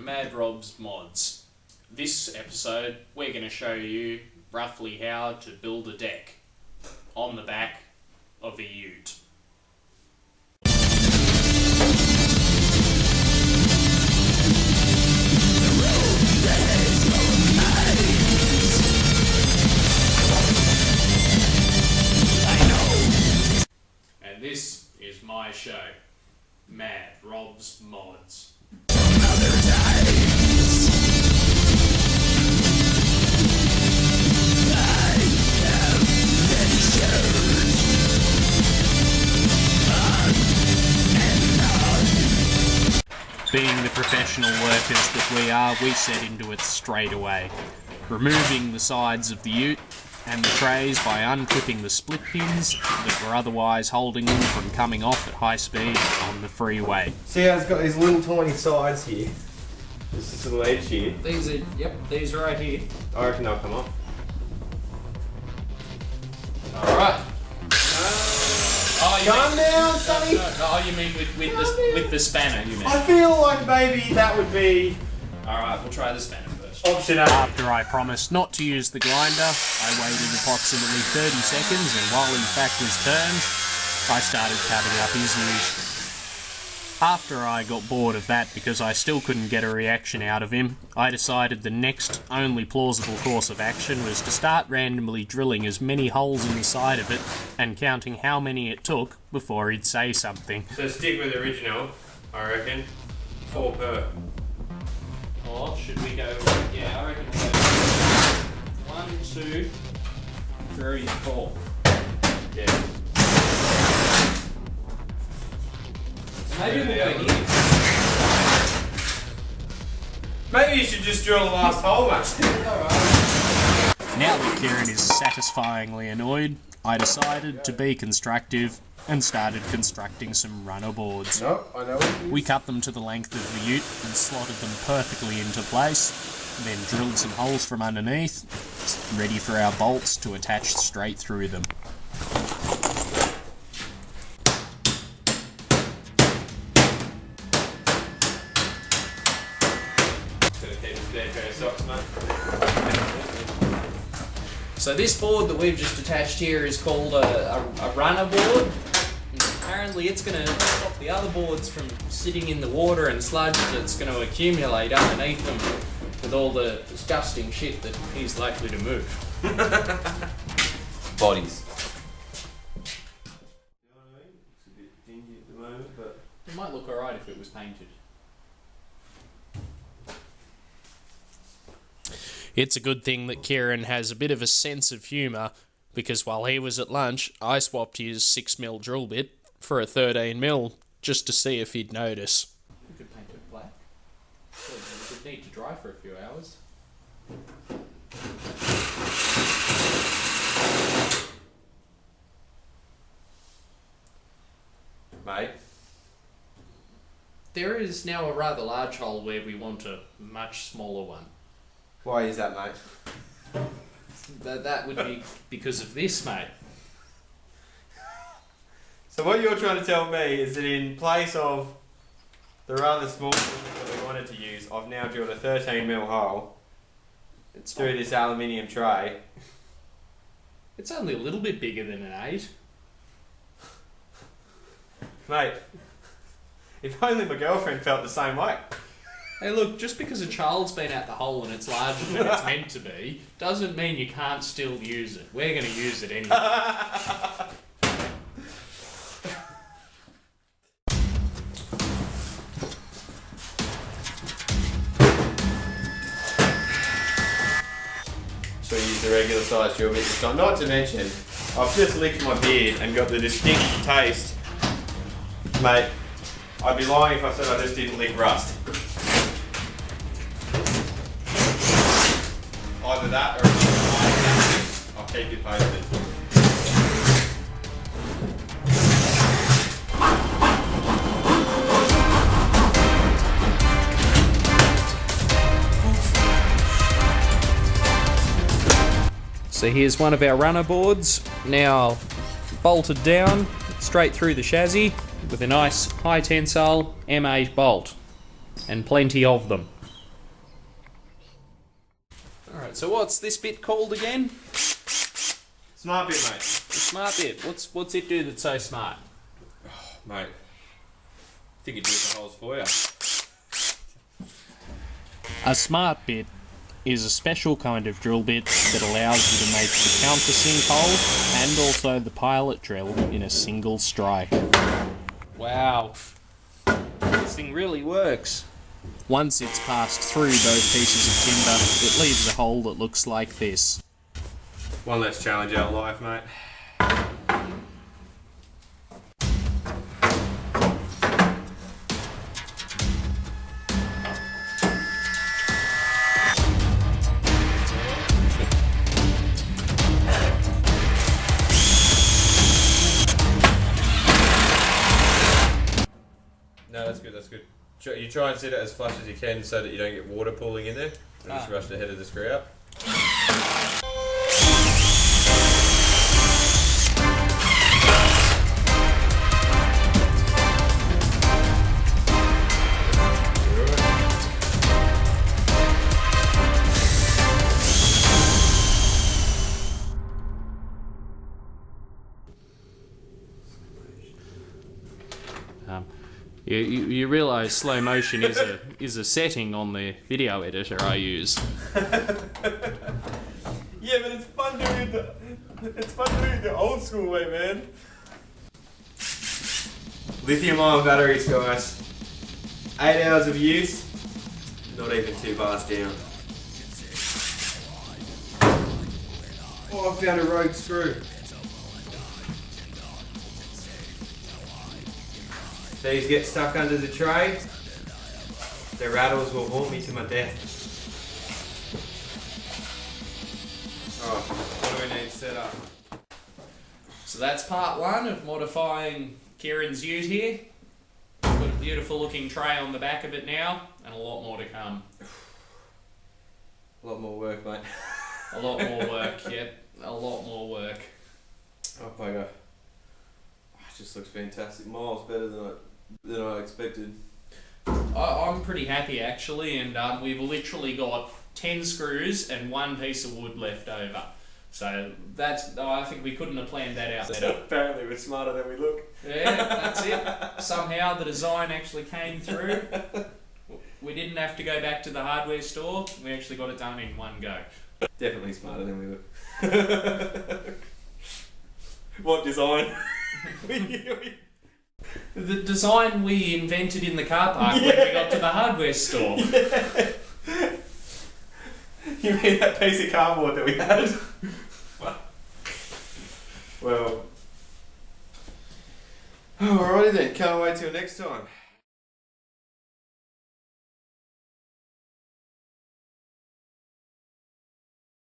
from Mad Rob's Mods. This episode, we're going to show you roughly how to build a deck on the back of a ute. And this is my show, Mad Rob's Mods. Being the professional workers that we are, we set into it straight away, removing the sides of the ute and the trays by unclipping the split pins that were otherwise holding them from coming off at high speed on the freeway. See how it's got these little tiny sides here? This little edge here. These right here. I reckon they'll come off. Alright. Calm down, Sonny! Oh, you mean with the spanner, you mean? I feel like maybe that would be... Alright, we'll try the spanner first. Option A. After I promised not to use the grinder, I waited approximately 30 seconds, and while his back was turned, I started cutting up his ute. After I got bored of that because I still couldn't get a reaction out of him, I decided the next only plausible course of action was to start randomly drilling as many holes in the side of it and counting how many it took before he'd say something. So stick with the original, I reckon. 4 per. Or should we go, yeah, I reckon we'll go 1, 2, 3, 4. Yeah. Maybe we'll go here. Maybe you should just drill the last hole, mate. Alright. Now that Keiran is satisfyingly annoyed, I decided to be constructive and started constructing some runner boards. No, I know what it is. We cut them to the length of the ute and slotted them perfectly into place, then drilled some holes from underneath, ready for our bolts to attach straight through them. So this board that we've just attached here is called a runner board. And apparently it's going to stop the other boards from sitting in the water and sludge that's going to accumulate underneath them with all the disgusting shit that he's likely to move. Bodies. You know what I mean? It's a bit dingy at the moment, but... It might look alright if it was painted. It's a good thing that Keiran has a bit of a sense of humour, because while he was at lunch, I swapped his 6mm drill bit for a 13mm just to see if he'd notice. We could paint it black. It would need to dry for a few hours. Mate. There is now a rather large hole where we want a much smaller one. Why is that, mate? That would be because of this, mate. So what you're trying to tell me is that in place of the rather small that we wanted to use, I've now drilled a 13mm hole through this aluminium tray. It's only a little bit bigger than an 8. Mate, if only my girlfriend felt the same way. Hey look, just because a child's been at the hole and it's larger than it's meant to be, doesn't mean you can't still use it. We're going to use it anyway. So we use the regular size drill bit this time. Not to mention, I've just licked my beard and got the distinct taste. Mate, I'd be lying if I said I just didn't lick rust. Either that or I'll keep you posted. So here's one of our runner boards, now bolted down straight through the chassis with a nice high tensile M8 bolt, and plenty of them. Alright, so what's this bit called again? Smart bit, mate. The smart bit. What's it do that's so smart? Oh, mate. I think it drills the holes for you. A smart bit is a special kind of drill bit that allows you to make the countersink hole and also the pilot drill in a single strike. Wow. This thing really works. Once it's passed through both pieces of timber, it leaves a hole that looks like this. One less challenge out of life, mate. No, that's good, that's good. You try and set it as flush as you can so that you don't get water pooling in there. And just rush the head of the screw out. You realise slow motion is a setting on the video editor I use. Yeah, but it's fun doing it the old school way, man. Lithium-ion batteries, guys. 8 hours of use, not even 2 bars down. Oh, I found a rogue screw. These get stuck under the tray. The rattles will haunt me to my death. Oh, what do we need set up? So that's part one of modifying Keiran's ute here. Got a beautiful looking tray on the back of it now, and a lot more to come. A lot more work, mate. A lot more work, yep. A lot more work. Oh, bugger. It just looks fantastic. Miles better than I expected. I'm pretty happy actually, and we've literally got 10 screws and 1 piece of wood left over. So I think we couldn't have planned that out better. Apparently we're smarter than we look. Yeah, that's it. Somehow the design actually came through. We didn't have to go back to the hardware store. We actually got it done in one go. Definitely smarter than we look. What design? The design we invented in the car park when we got to the hardware store. Yeah. You mean that piece of cardboard that we had? Well, alrighty then, can't wait till next time.